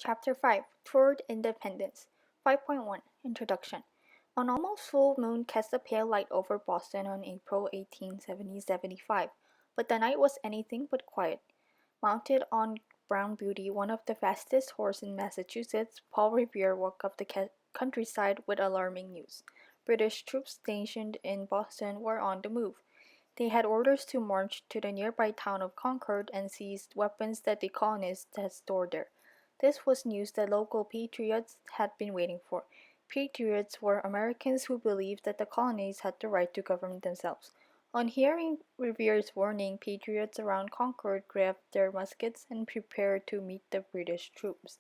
Chapter 5 Toward Independence 5.1 Introduction An almost full moon cast a pale light over Boston on April 18, 1775, but the night was anything but quiet. Mounted on Brown Beauty, one of the fastest horses in Massachusetts, Paul Revere woke up the countryside with alarming news. British troops stationed in Boston were on the move. They had orders to march to the nearby town of Concord and seize weapons that the colonists had stored there. This was news that local patriots had been waiting for. Patriots were Americans who believed that the colonies had the right to govern themselves. On hearing Revere's warning, patriots around Concord grabbed their muskets and prepared to meet the British troops.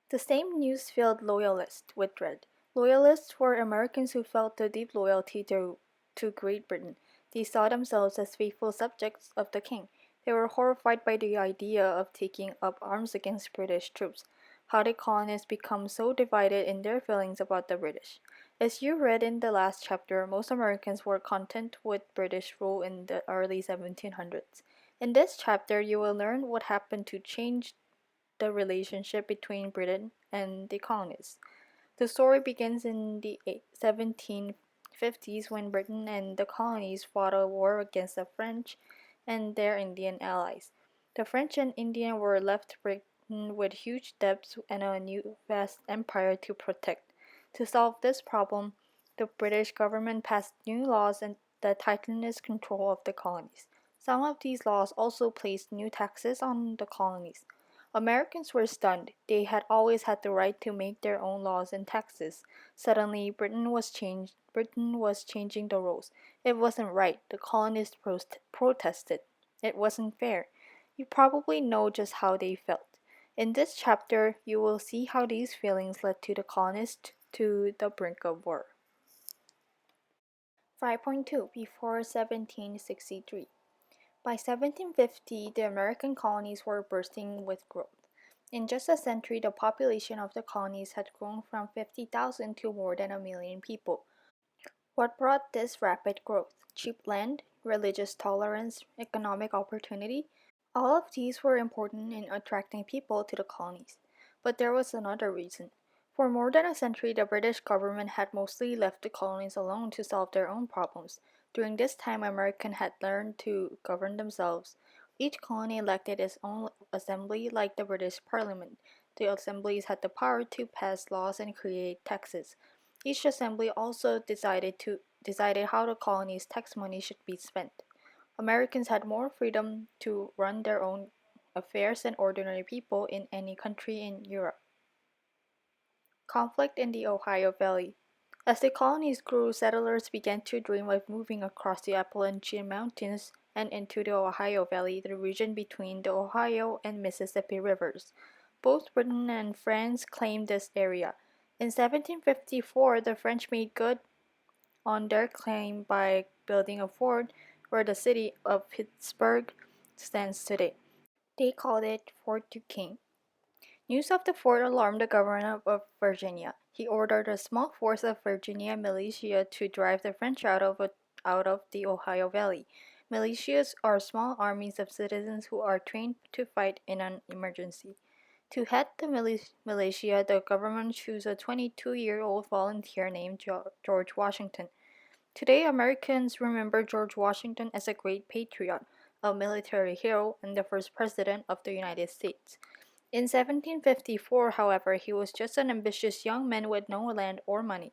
The same news filled Loyalists with dread. Loyalists were Americans who felt a deep loyalty to Great Britain. They saw themselves as faithful subjects of the king. They were horrified by the idea of taking up arms against British troops. How did colonists become so divided in their feelings about the British? As you read in the last chapter, most Americans were content with British rule in the early 1700s. In this chapter, you will learn what happened to change the relationship between Britain and the colonists. The story begins in the 1750s when Britain and the colonies fought a war against the French and their Indian allies. The French and Indian were left Britain with huge debts and a new vast empire to protect. To solve this problem, the British government passed new laws that tightened its control of the colonies. Some of these laws also placed new taxes on the colonies. Americans were stunned. They had always had the right to make their own laws and taxes. Suddenly, Britain was changing the rules. It wasn't right. The colonists protested. It wasn't fair. You probably know just how they felt. In this chapter, you will see how these feelings led to the colonists to the brink of war. 5.2 Before 1763 By 1750, the American colonies were bursting with growth. In just a century, the population of the colonies had grown from 50,000 to more than 1 million people. What brought this rapid growth? Cheap land, religious tolerance, economic opportunity? All of these were important in attracting people to the colonies. But there was another reason. For more than a century, the British government had mostly left the colonies alone to solve their own problems. During this time, Americans had learned to govern themselves. Each colony elected its own assembly, like the British Parliament. The assemblies had the power to pass laws and create taxes. Each assembly also decided how the colony's tax money should be spent. Americans had more freedom to run their own affairs than ordinary people in any country in Europe. Conflict in the Ohio Valley. As the colonies grew, settlers began to dream of moving across the Appalachian Mountains and into the Ohio Valley, the region between the Ohio and Mississippi rivers. Both Britain and France claimed this area. In 1754, the French made good on their claim by building a fort where the city of Pittsburgh stands today. They called it Fort Duquesne. News of the fort alarmed the governor of Virginia. He ordered a small force of Virginia militia to drive the French out of the Ohio Valley. Militias are small armies of citizens who are trained to fight in an emergency. To head the militia, the government chose a 22-year-old volunteer named George Washington. Today, Americans remember George Washington as a great patriot, a military hero, and the first president of the United States. In 1754, however, he was just an ambitious young man with no land or money.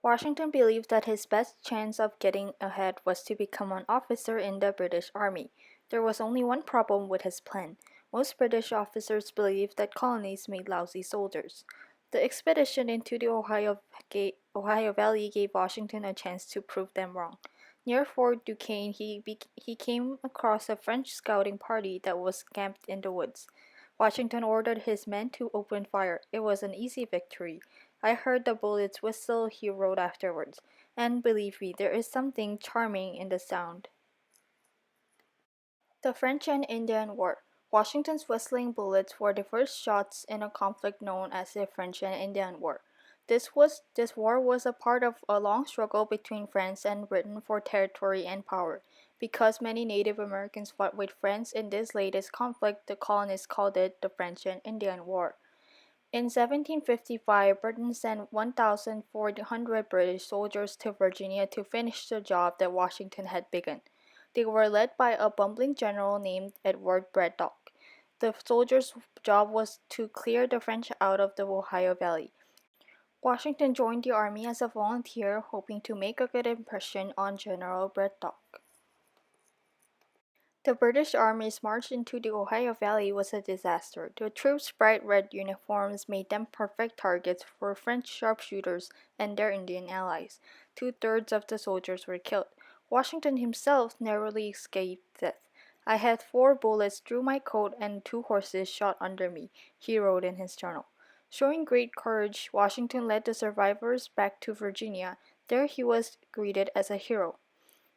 Washington believed that his best chance of getting ahead was to become an officer in the British Army. There was only one problem with his plan. Most British officers believed that colonies made lousy soldiers. The expedition into the Ohio Valley gave Washington a chance to prove them wrong. Near Fort Duquesne, he came across a French scouting party that was camped in the woods. Washington ordered his men to open fire. It was an easy victory. I heard the bullets whistle, he wrote afterwards, and believe me, there is something charming in the sound. The French and Indian War. Washington's whistling bullets were the first shots in a conflict known as the French and Indian War. This war was a part of a long struggle between France and Britain for territory and power. Because many Native Americans fought with France in this latest conflict, the colonists called it the French and Indian War. In 1755, Britain sent 1,400 British soldiers to Virginia to finish the job that Washington had begun. They were led by a bumbling general named Edward Braddock. The soldiers' job was to clear the French out of the Ohio Valley. Washington joined the army as a volunteer, hoping to make a good impression on General Braddock. The British Army's march into the Ohio Valley was a disaster. The troops' bright red uniforms made them perfect targets for French sharpshooters and their Indian allies. Two-thirds of the soldiers were killed. Washington himself narrowly escaped death. "I had 4 bullets through my coat and 2 horses shot under me," he wrote in his journal. Showing great courage, Washington led the survivors back to Virginia. There he was greeted as a hero.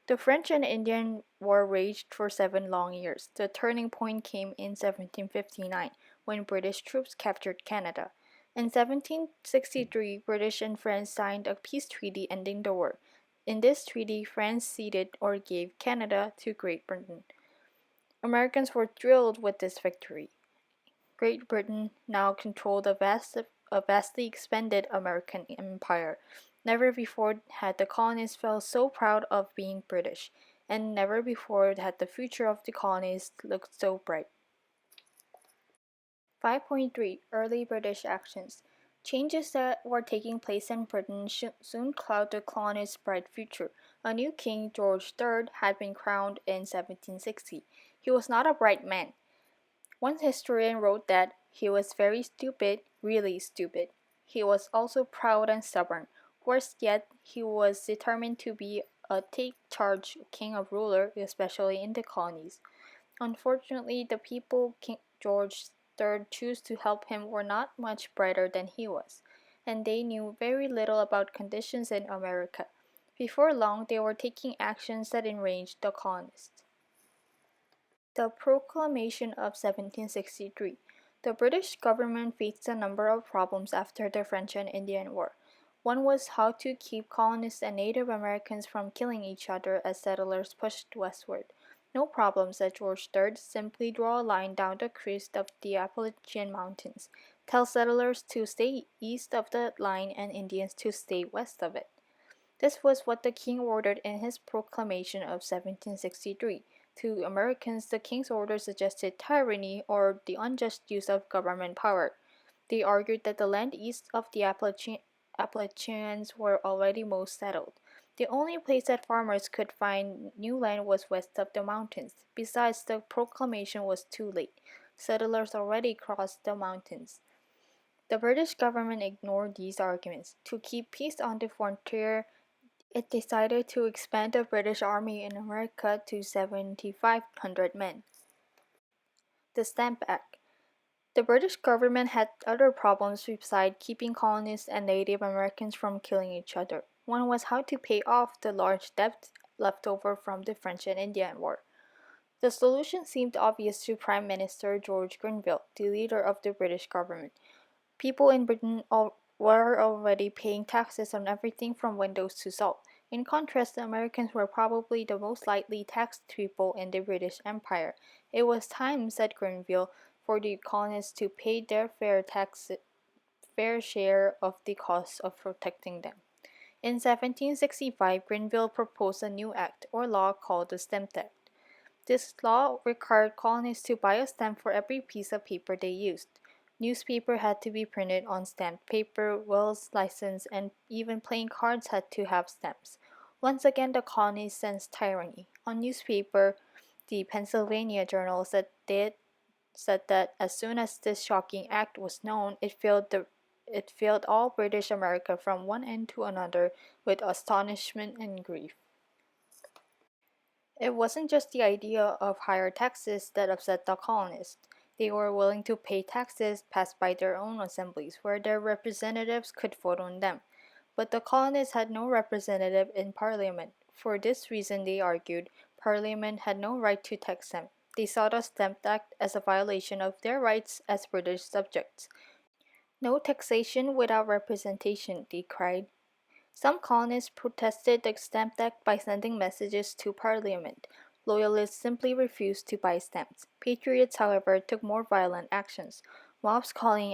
The French and Indian War raged for 7 long years. The turning point came in 1759, when British troops captured Canada. In 1763, British and France signed a peace treaty ending the war. In this treaty, France ceded or gave Canada to Great Britain. Americans were thrilled with this victory. Great Britain now controlled a vastly expanded American empire. Never before had the colonists felt so proud of being British, and never before had the future of the colonies looked so bright. 5.3 Early British Actions. Changes that were taking place in Britain soon clouded the colonists' bright future. A new king, George III, had been crowned in 1760. He was not a bright man. One historian wrote that he was very stupid, really stupid. He was also proud and stubborn. Worse yet, he was determined to be a take-charge king or ruler, especially in the colonies. Unfortunately, the people King George III chose to help him were not much brighter than he was, and they knew very little about conditions in America. Before long, they were taking actions that enraged the colonists. The Proclamation of 1763. The British government faced a number of problems after the French and Indian War. One was how to keep colonists and Native Americans from killing each other as settlers pushed westward. "No problem," said George III. "Simply draw a line down the crest of the Appalachian Mountains. Tell settlers to stay east of the line and Indians to stay west of it." This was what the king ordered in his proclamation of 1763. To Americans, the king's order suggested tyranny or the unjust use of government power. They argued that the land east of the Appalachians were already most settled. The only place that farmers could find new land was west of the mountains. Besides, the proclamation was too late. Settlers already crossed the mountains. The British government ignored these arguments. To keep peace on the frontier, it decided to expand the British Army in America to 7,500 men. The Stamp Act. The British government had other problems besides keeping colonists and Native Americans from killing each other. One was how to pay off the large debt left over from the French and Indian War. The solution seemed obvious to Prime Minister George Grenville, the leader of the British government. People in Britain were already paying taxes on everything from windows to salt. In contrast, the Americans were probably the most lightly taxed people in the British Empire. It was time, said Grenville, for the colonists to pay their fair share of the cost of protecting them. In 1765, Grenville proposed a new act or law called the Stamp Act. This law required colonists to buy a stamp for every piece of paper they used. Newspaper had to be printed on stamped paper, wills, license, and even playing cards had to have stamps. Once again, the colonies sensed tyranny. On newspaper, the Pennsylvania Journal said that as soon as this shocking act was known, it filled all British America from one end to another with astonishment and grief. It wasn't just the idea of higher taxes that upset the colonists. They were willing to pay taxes passed by their own assemblies, where their representatives could vote on them. But the colonists had no representative in Parliament. For this reason, they argued, Parliament had no right to tax them. They saw the Stamp Act as a violation of their rights as British subjects. "No taxation without representation," they cried. Some colonists protested the Stamp Act by sending messages to Parliament. Loyalists simply refused to buy stamps. Patriots, however, took more violent actions. Mobs calling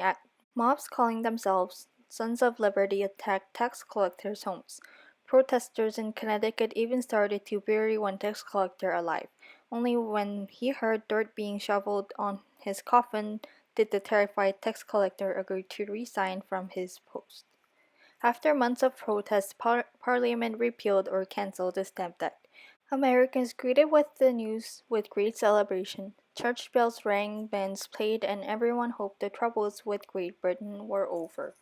Mobs calling themselves Sons of Liberty attacked tax collectors' homes. Protesters in Connecticut even started to bury one tax collector alive. Only when he heard dirt being shoveled on his coffin did the terrified tax collector agree to resign from his post. After months of protests, Parliament repealed or canceled the Stamp Act. Americans greeted with the news with great celebration. Church bells rang, bands played, and everyone hoped the troubles with Great Britain were over.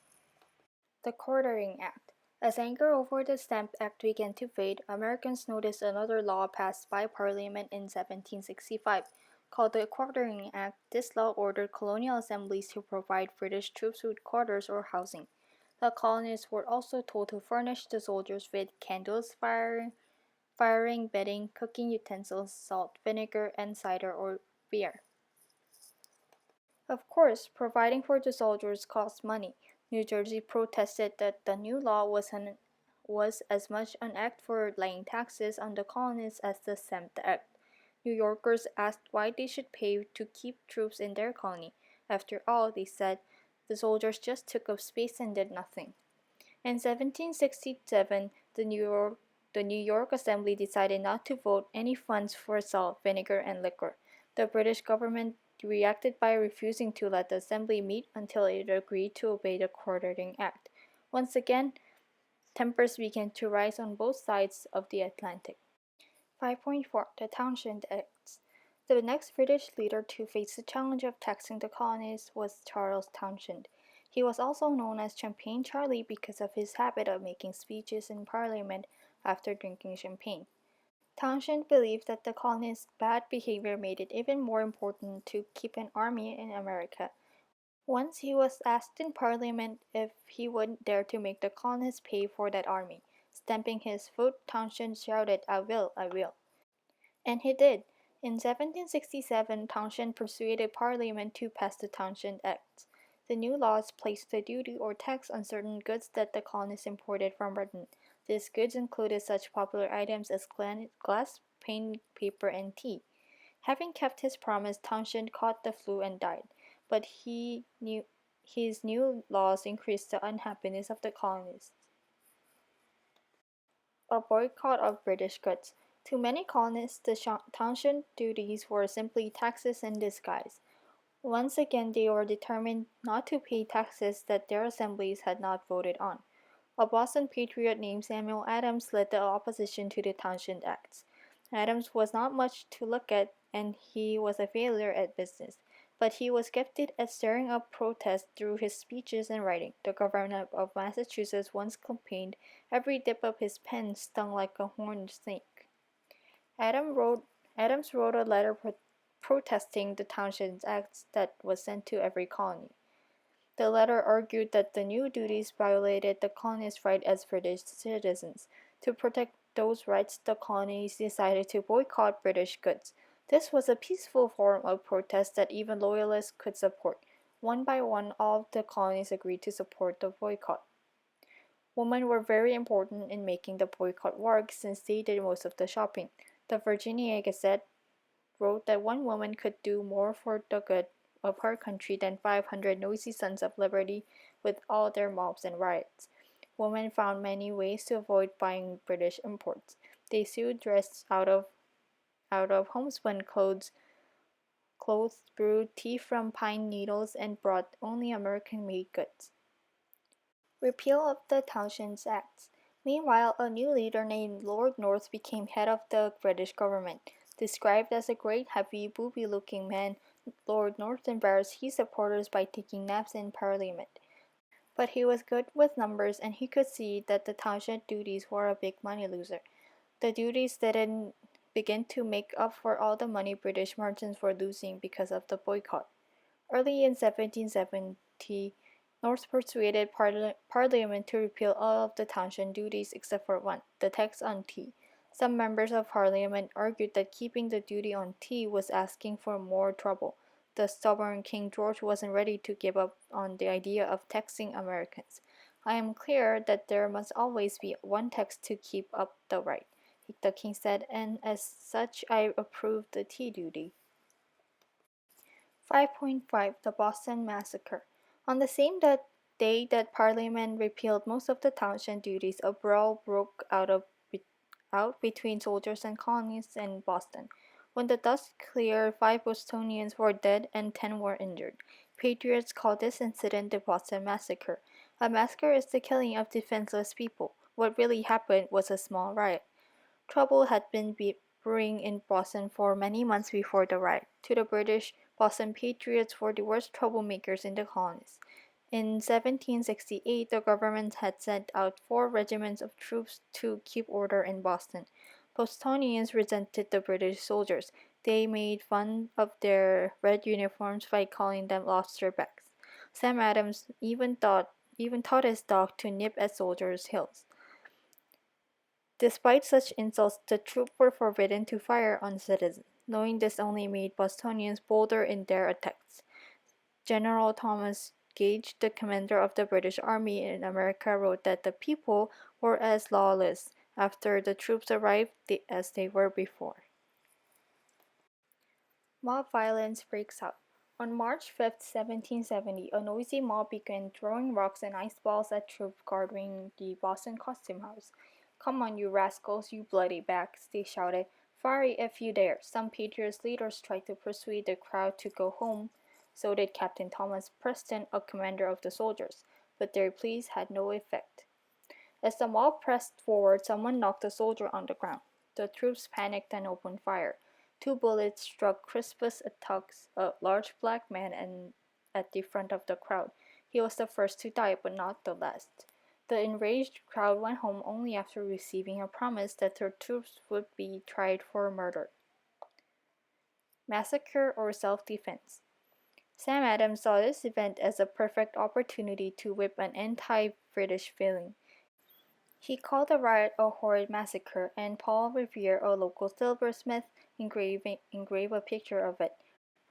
The Quartering Act. As anger over the Stamp Act began to fade, Americans noticed another law passed by Parliament in 1765. Called the Quartering Act, this law ordered colonial assemblies to provide British troops with quarters or housing. The colonists were also told to furnish the soldiers with candles, firing, bedding, cooking utensils, salt, vinegar, and cider or beer. Of course, providing for the soldiers cost money. New Jersey protested that the new law was as much an act for laying taxes on the colonists as the Stamp Act. New Yorkers asked why they should pay to keep troops in their colony. After all, they said, the soldiers just took up space and did nothing. In 1767, the New York Assembly decided not to vote any funds for salt, vinegar, and liquor. The British government reacted by refusing to let the Assembly meet until it agreed to obey the Quartering Act. Once again, tempers began to rise on both sides of the Atlantic. 5.4 The Townshend Acts. The next British leader to face the challenge of taxing the colonies was Charles Townshend. He was also known as Champagne Charlie because of his habit of making speeches in Parliament after drinking champagne. Townshend believed that the colonists' bad behavior made it even more important to keep an army in America. Once he was asked in Parliament if he would dare to make the colonists pay for that army. Stamping his foot, Townshend shouted, "I will, I will." And he did. In 1767, Townshend persuaded Parliament to pass the Townshend Acts. The new laws placed a duty or tax on certain goods that the colonists imported from Britain. These goods included such popular items as glass, paint, paper, and tea. Having kept his promise, Townshend caught the flu and died. But his new laws increased the unhappiness of the colonists. A boycott of British goods. To many colonists, the Townshend duties were simply taxes in disguise. Once again, they were determined not to pay taxes that their assemblies had not voted on. A Boston patriot named Samuel Adams led the opposition to the Townshend Acts. Adams was not much to look at, and he was a failure at business. But he was gifted at stirring up protest through his speeches and writing. The governor of Massachusetts once complained every dip of his pen stung like a horned snake. Adams wrote a letter protesting the Townshend Acts that was sent to every colony. The letter argued that the new duties violated the colonists' right as British citizens. To protect those rights, the colonies decided to boycott British goods. This was a peaceful form of protest that even loyalists could support. One by one, all of the colonies agreed to support the boycott. Women were very important in making the boycott work since they did most of the shopping. The Virginia Gazette wrote that one woman could do more for the good of her country than 500 noisy Sons of Liberty with all their mobs and riots. Women found many ways to avoid buying British imports. They sewed dress out of homespun clothes, brewed tea from pine needles, and brought only American-made goods. Repeal of the Townshend Acts. Meanwhile, a new leader named Lord North became head of the British government. Described as a great, heavy, booby-looking man, Lord North embarrassed his supporters by taking naps in Parliament. But he was good with numbers, and he could see that the Townshend duties were a big money loser. The duties didn't begin to make up for all the money British merchants were losing because of the boycott. Early in 1770, North persuaded Parliament to repeal all of the Townshend duties except for one, the tax on tea. Some members of Parliament argued that keeping the duty on tea was asking for more trouble. The stubborn King George wasn't ready to give up on the idea of taxing Americans. "I am clear that there must always be one tax to keep up the right," the king said, "and as such I approve the tea duty." 5.5 The Boston Massacre. On the same day that Parliament repealed most of the townshend duties, a brawl broke out between soldiers and colonists in Boston. When the dust cleared, 5 Bostonians were dead and 10 were injured. Patriots called this incident the Boston Massacre. A massacre is the killing of defenseless people. What really happened was a small riot. Trouble had been brewing in Boston for many months before the riot. To the British, Boston Patriots were the worst troublemakers in the colonies. In 1768, the government had sent out 4 regiments of troops to keep order in Boston. Bostonians resented the British soldiers. They made fun of their red uniforms by calling them lobsterbacks. Sam Adams even taught his dog to nip at soldiers' heels. Despite such insults, the troops were forbidden to fire on citizens. Knowing this only made Bostonians bolder in their attacks. General Thomas Gage, the commander of the British Army in America, wrote that the people were as lawless after the troops arrived as they were before. Mob violence breaks out. On March 5, 1770, a noisy mob began throwing rocks and ice balls at troops guarding the Boston Custom House. "Come on, you rascals, you bloody backs," they shouted. "Fire if you dare." Some Patriots leaders tried to persuade the crowd to go home. So did Captain Thomas Preston, a commander of the soldiers. But their pleas had no effect. As the mob pressed forward, someone knocked a soldier on the ground. The troops panicked and opened fire. 2 bullets struck Crispus Attucks, a large black man, at the front of the crowd. He was the first to die, but not the last. The enraged crowd went home only after receiving a promise that their troops would be tried for murder. Massacre or self-defense. Sam Adams saw this event as a perfect opportunity to whip an anti-British feeling. He called the riot a horrid massacre, and Paul Revere, a local silversmith, engraved a picture of it.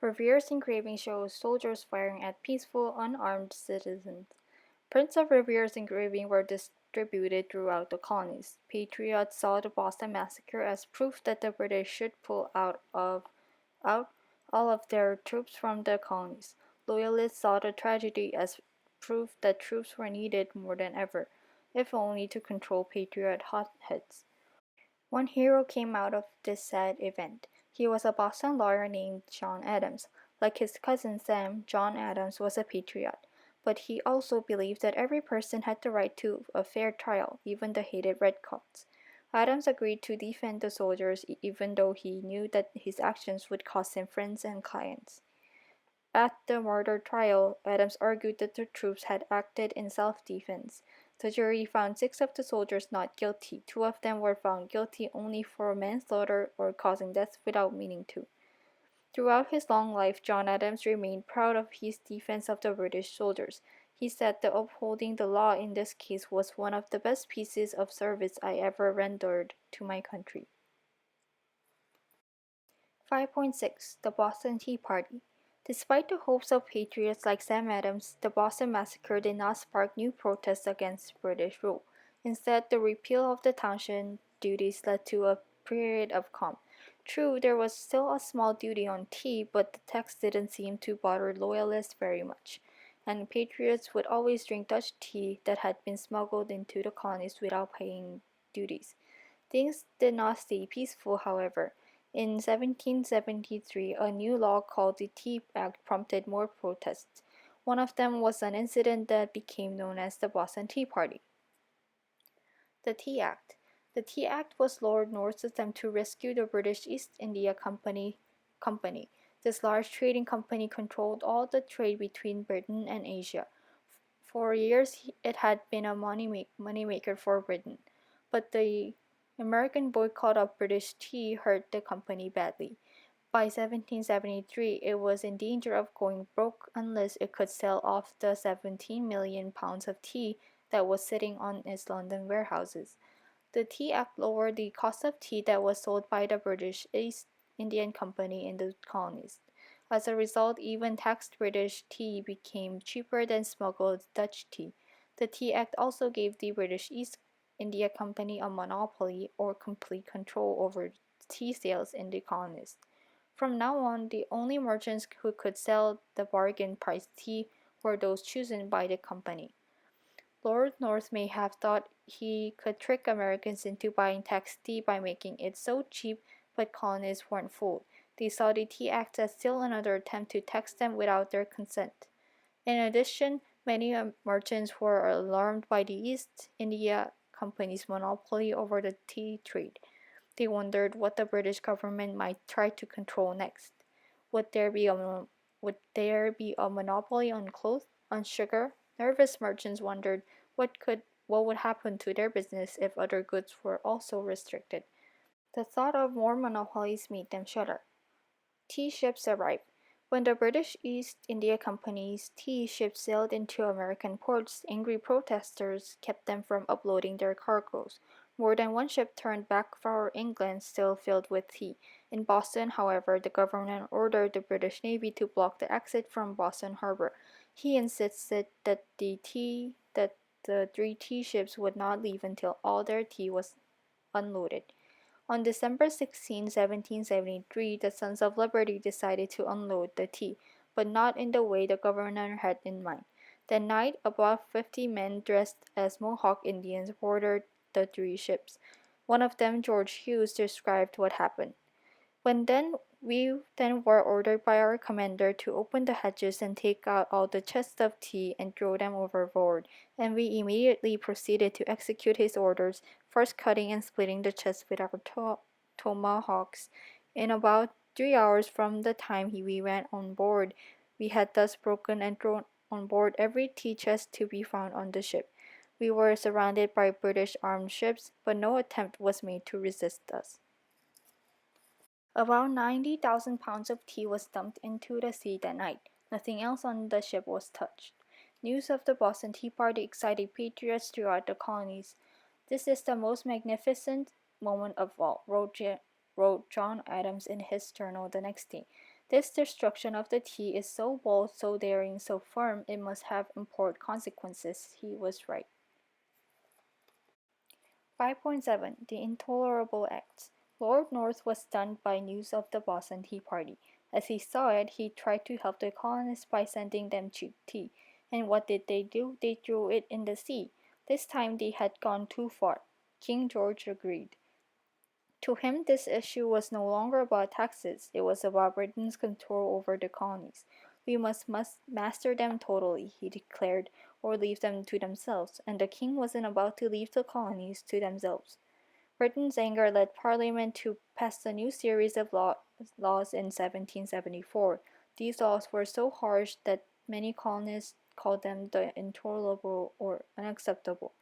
Revere's engraving shows soldiers firing at peaceful, unarmed citizens. Prints of Revere's engraving were distributed throughout the colonies. Patriots saw the Boston Massacre as proof that the British should pull out all of their troops from the colonies. Loyalists saw the tragedy as proof that troops were needed more than ever, if only to control Patriot hotheads. One hero came out of this sad event. He was a Boston lawyer named John Adams. Like his cousin Sam, John Adams was a patriot, but he also believed that every person had the right to a fair trial, even the hated redcoats. Adams agreed to defend the soldiers even though he knew that his actions would cost him friends and clients. At the murder trial, Adams argued that the troops had acted in self-defense. The jury found 6 of the soldiers not guilty. 2 of them were found guilty only for manslaughter or causing death without meaning to. Throughout his long life, John Adams remained proud of his defense of the British soldiers. He said that upholding the law in this case was one of the best pieces of service I ever rendered to my country. 5.6 The Boston Tea Party. Despite the hopes of patriots like Sam Adams, the Boston Massacre did not spark new protests against British rule. Instead, the repeal of the townshend duties led to a period of calm. True, there was still a small duty on tea, but the tax didn't seem to bother loyalists very much, and patriots would always drink Dutch tea that had been smuggled into the colonies without paying duties. Things did not stay peaceful, however. In 1773, a new law called the Tea Act prompted more protests. One of them was an incident that became known as the Boston Tea Party. The Tea Act. The Tea Act was Lord North's attempt to rescue the British East India Company. This large trading company controlled all the trade between Britain and Asia. For years, it had been a moneymaker for Britain, but the American boycott of British tea hurt the company badly. By 1773, it was in danger of going broke unless it could sell off the 17 million pounds of tea that was sitting on its London warehouses. The Tea Act lowered the cost of tea that was sold by the British East Indian Company in the colonies. As a result, even taxed British tea became cheaper than smuggled Dutch tea. The Tea Act also gave the British East India Company a monopoly or complete control over tea sales in the colonies. From now on, the only merchants who could sell the bargain price tea were those chosen by the company. Lord North may have thought he could trick Americans into buying tax tea by making it so cheap, but colonists weren't fooled. They saw the Tea Act as still another attempt to tax them without their consent. In addition, many merchants were alarmed by the East India Company's monopoly over the tea trade. They wondered what the British government might try to control next. Would there be a would there be a monopoly on clothes, on sugar? Nervous merchants wondered what would happen to their business if other goods were also restricted. The thought of more monopolies made them shudder. Tea ships arrived. When the British East India Company's tea ships sailed into American ports, angry protesters kept them from uploading their cargoes. More than one ship turned back for England, still filled with tea. In Boston, however, the government ordered the British Navy to block the exit from Boston Harbor. He insisted that the three tea ships would not leave until all their tea was unloaded. On December 16, 1773, the Sons of Liberty decided to unload the tea, but not in the way the governor had in mind. That night, about 50 men dressed as Mohawk Indians boarded the three ships. One of them, George Hughes, described what happened. We then were ordered by our commander to open the hatches and take out all the chests of tea and throw them overboard, and we immediately proceeded to execute his orders, first cutting and splitting the chests with our tomahawks. In about 3 hours from the time we went on board, we had thus broken and thrown on board every tea chest to be found on the ship. We were surrounded by British armed ships, but no attempt was made to resist us. About 90,000 pounds of tea was dumped into the sea that night. Nothing else on the ship was touched. News of the Boston Tea Party excited patriots throughout the colonies. "This is the most magnificent moment of all," wrote John Adams in his journal the next day. "This destruction of the tea is so bold, so daring, so firm, it must have important consequences." He was right. 5.7 The Intolerable Acts. Lord North was stunned by news of the Boston Tea Party. As he saw it, he tried to help the colonists by sending them cheap tea. And what did they do? They threw it in the sea. This time they had gone too far. King George agreed. To him, this issue was no longer about taxes. It was about Britain's control over the colonies. "We must master them totally," he declared, "or leave them to themselves." And the king wasn't about to leave the colonies to themselves. Britain's anger led Parliament to pass a new series of laws in 1774. These laws were so harsh that many colonists called them the intolerable or unacceptable.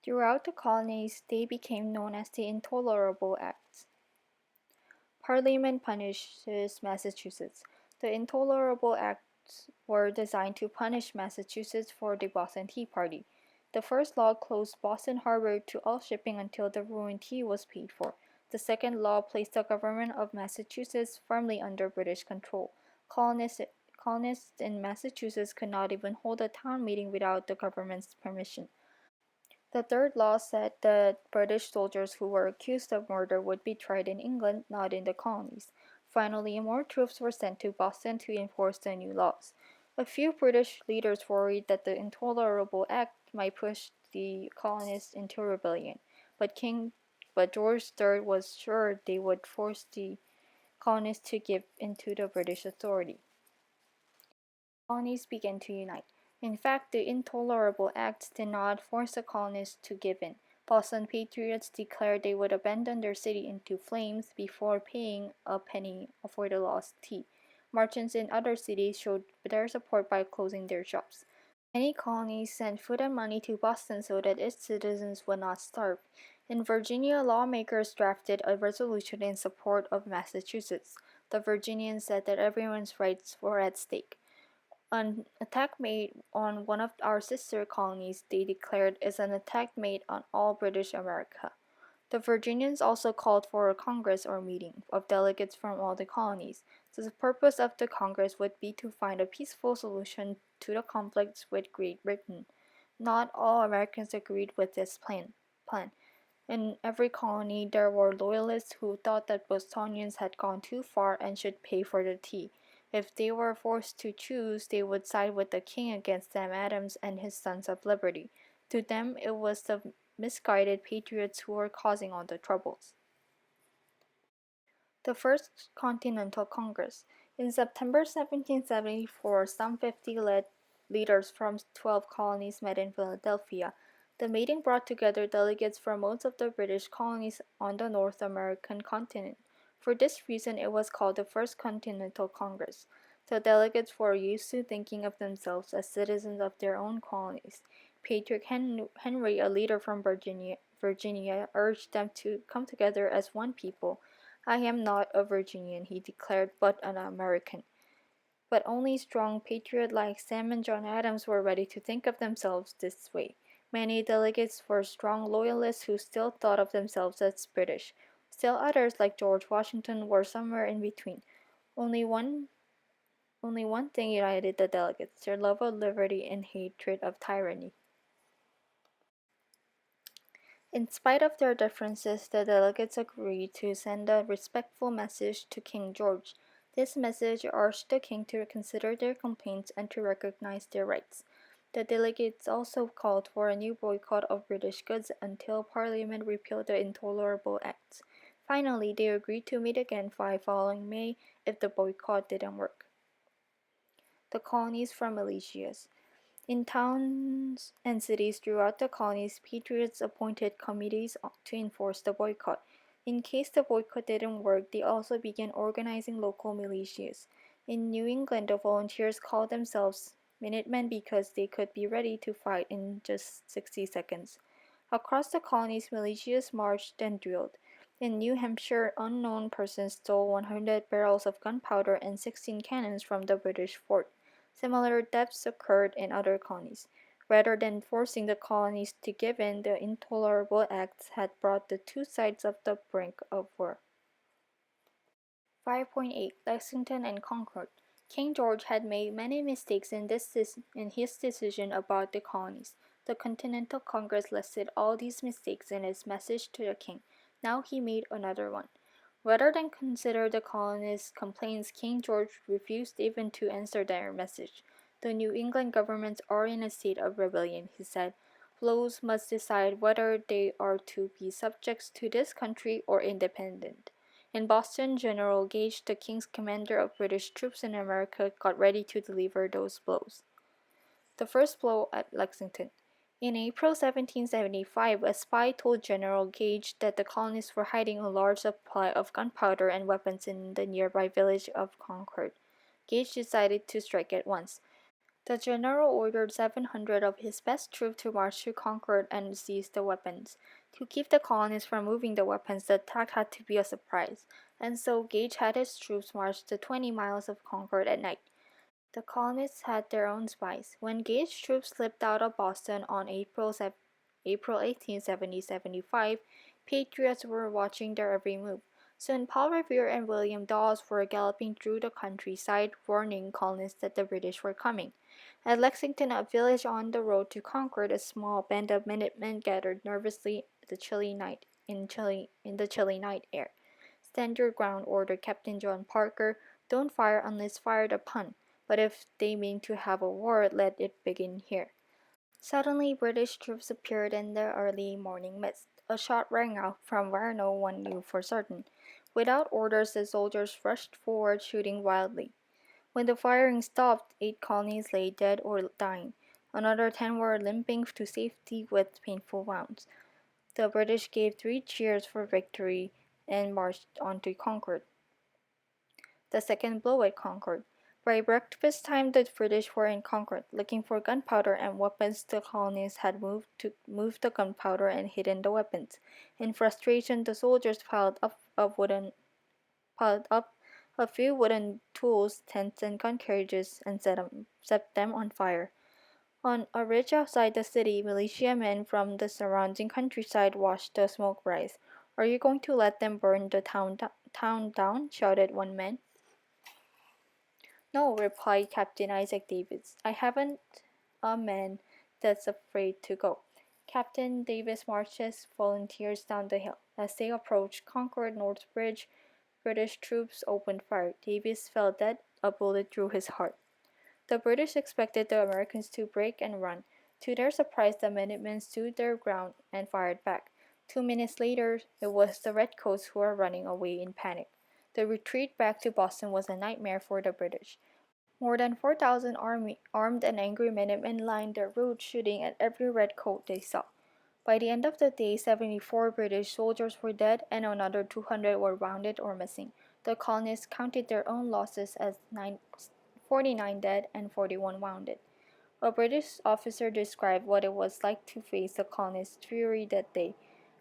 Throughout the colonies, they became known as the Intolerable Acts. Parliament punishes Massachusetts. The Intolerable Acts were designed to punish Massachusetts for the Boston Tea Party. The first law closed Boston Harbor to all shipping until the ruined tea was paid for. The second law placed the government of Massachusetts firmly under British control. Colonists in Massachusetts could not even hold a town meeting without the government's permission. The third law said that British soldiers who were accused of murder would be tried in England, not in the colonies. Finally, more troops were sent to Boston to enforce the new laws. A few British leaders worried that the Intolerable Act might push the colonists into rebellion, but George III was sure they would force the colonists to give in to the British authority. Colonies began to unite. In fact, the Intolerable Acts did not force the colonists to give in. Boston patriots declared they would abandon their city into flames before paying a penny for the lost tea. Merchants in other cities showed their support by closing their shops. Many colonies sent food and money to Boston so that its citizens would not starve. In Virginia, lawmakers drafted a resolution in support of Massachusetts. The Virginians said that everyone's rights were at stake. An attack made on one of our sister colonies, they declared, is an attack made on all British America. The Virginians also called for a congress or meeting of delegates from all the colonies. So the purpose of the congress would be to find a peaceful solution to the conflicts with Great Britain. Not all Americans agreed with this plan. In every colony, there were loyalists who thought that Bostonians had gone too far and should pay for the tea. If they were forced to choose, they would side with the king against Sam Adams and his Sons of Liberty. To them, it was the misguided patriots who were causing all the troubles. The First Continental Congress. In September 1774, some 50 leaders from 12 colonies met in Philadelphia. The meeting brought together delegates from most of the British colonies on the North American continent. For this reason, it was called the First Continental Congress. The delegates were used to thinking of themselves as citizens of their own colonies. Patrick Henry, a leader from Virginia, urged them to come together as one people. "I am not a Virginian," he declared, "but an American." But only strong patriots like Sam and John Adams were ready to think of themselves this way. Many delegates were strong loyalists who still thought of themselves as British. Still others, like George Washington, were somewhere in between. Only one only one thing united the delegates: their love of liberty and hatred of tyranny. In spite of their differences, the delegates agreed to send a respectful message to King George. This message urged the king to consider their complaints and to recognize their rights. The delegates also called for a new boycott of British goods until Parliament repealed the Intolerable Acts. Finally, they agreed to meet again following May if the boycott didn't work. The colonies from militias. In towns and cities throughout the colonies, patriots appointed committees to enforce the boycott. In case the boycott didn't work, they also began organizing local militias. In New England, the volunteers called themselves Minutemen because they could be ready to fight in just 60 seconds. Across the colonies, militias marched and drilled. In New Hampshire, unknown persons stole 100 barrels of gunpowder and 16 cannons from the British fort. Similar thefts occurred in other colonies. Rather than forcing the colonies to give in, the Intolerable Acts had brought the two sides of the brink of war. 5.8 Lexington and Concord. King George had made many mistakes in his decision about the colonies. The Continental Congress listed all these mistakes in his message to the king. Now he made another one. Rather than consider the colonists' complaints, King George refused even to answer their message. "The New England governments are in a state of rebellion," he said. "Flows must decide whether they are to be subjects to this country or independent." In Boston, General Gage, the king's commander of British troops in America, got ready to deliver those blows. The first blow at Lexington. In April 1775, a spy told General Gage that the colonists were hiding a large supply of gunpowder and weapons in the nearby village of Concord. Gage decided to strike at once. The general ordered 700 of his best troops to march to Concord and seize the weapons. To keep the colonists from moving the weapons, the attack had to be a surprise, and so Gage had his troops march the 20 miles of Concord at night. The colonists had their own spies. When Gage's troops slipped out of Boston on April 18, 1775, patriots were watching their every move. Soon Paul Revere and William Dawes were galloping through the countryside, warning colonists that the British were coming. At Lexington, a village on the road to Concord, a small band of Minutemen gathered nervously in the chilly night air. "Stand your ground," ordered Captain John Parker. "Don't fire unless fired upon. But if they mean to have a war, let it begin here." Suddenly, British troops appeared in the early morning mist. A shot rang out from where no one knew for certain. Without orders, the soldiers rushed forward, shooting wildly. When the firing stopped, 8 colonies lay dead or dying. Another 10 were limping to safety with painful wounds. The British gave 3 cheers for victory and marched on to Concord. The second blow at Concord. By breakfast time, the British were in Concord, looking for gunpowder and weapons. The colonists had moved the gunpowder and hidden the weapons. In frustration, the soldiers piled up a few wooden tools, tents, and gun carriages, and set them on fire. On a ridge outside the city, militiamen from the surrounding countryside watched the smoke rise. "Are you going to let them burn the town down?" shouted one man. "No," replied Captain Isaac Davis. "I haven't a man that's afraid to go." Captain Davis marched his volunteers down the hill. As they approached Concord North Bridge, British troops opened fire. Davis fell dead. a bullet through his heart. The British expected the Americans to break and run. To their surprise, the Minutemen stood their ground and fired back. 2 minutes later, it was the Redcoats who were running away in panic. The retreat back to Boston was a nightmare for the British. More than 4,000 armed and angry Minutemen lined their route, shooting at every redcoat they saw. By the end of the day, 74 British soldiers were dead and another 200 were wounded or missing. The colonists counted their own losses as 49 dead and 41 wounded. A British officer described what it was like to face the colonists' fury that day.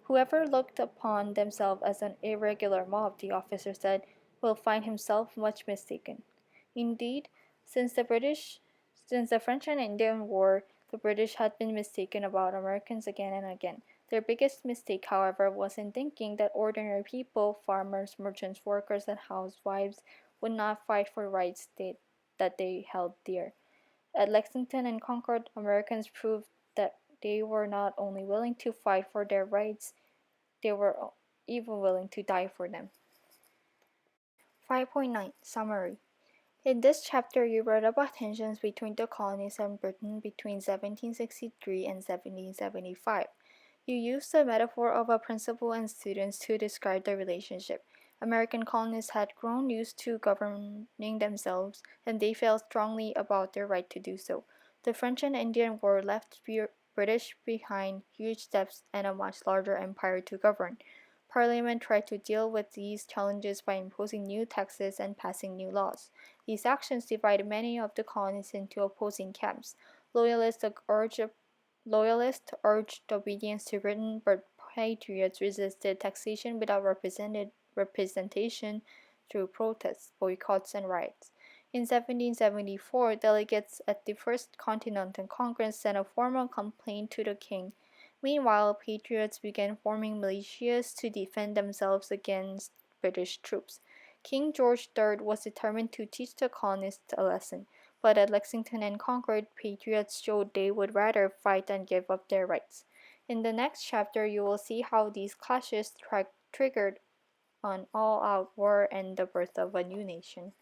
Whoever looked upon themselves as an irregular mob, the officer said, will find himself much mistaken. Indeed, since the French and Indian War, the British had been mistaken about Americans again and again. Their biggest mistake, however, was in thinking that ordinary people, farmers, merchants, workers, and housewives, would not fight for rights that they held dear. At Lexington and Concord, Americans proved that they were not only willing to fight for their rights, they were even willing to die for them. 5.9 Summary. In this chapter, you read about tensions between the colonies and Britain between 1763 and 1775. You used the metaphor of a principal and students to describe the relationship. American colonists had grown used to governing themselves, and they felt strongly about their right to do so. The French and Indian War left British behind huge debts and a much larger empire to govern. Parliament tried to deal with these challenges by imposing new taxes and passing new laws. These actions divided many of the colonies into opposing camps. Loyalists urged obedience to Britain, but patriots resisted taxation without representation through protests, boycotts, and riots. In 1774, delegates at the First Continental Congress sent a formal complaint to the king. Meanwhile, patriots began forming militias to defend themselves against British troops. King George III was determined to teach the colonists a lesson, but at Lexington and Concord, patriots showed they would rather fight than give up their rights. In the next chapter, you will see how these clashes triggered an all-out war and the birth of a new nation.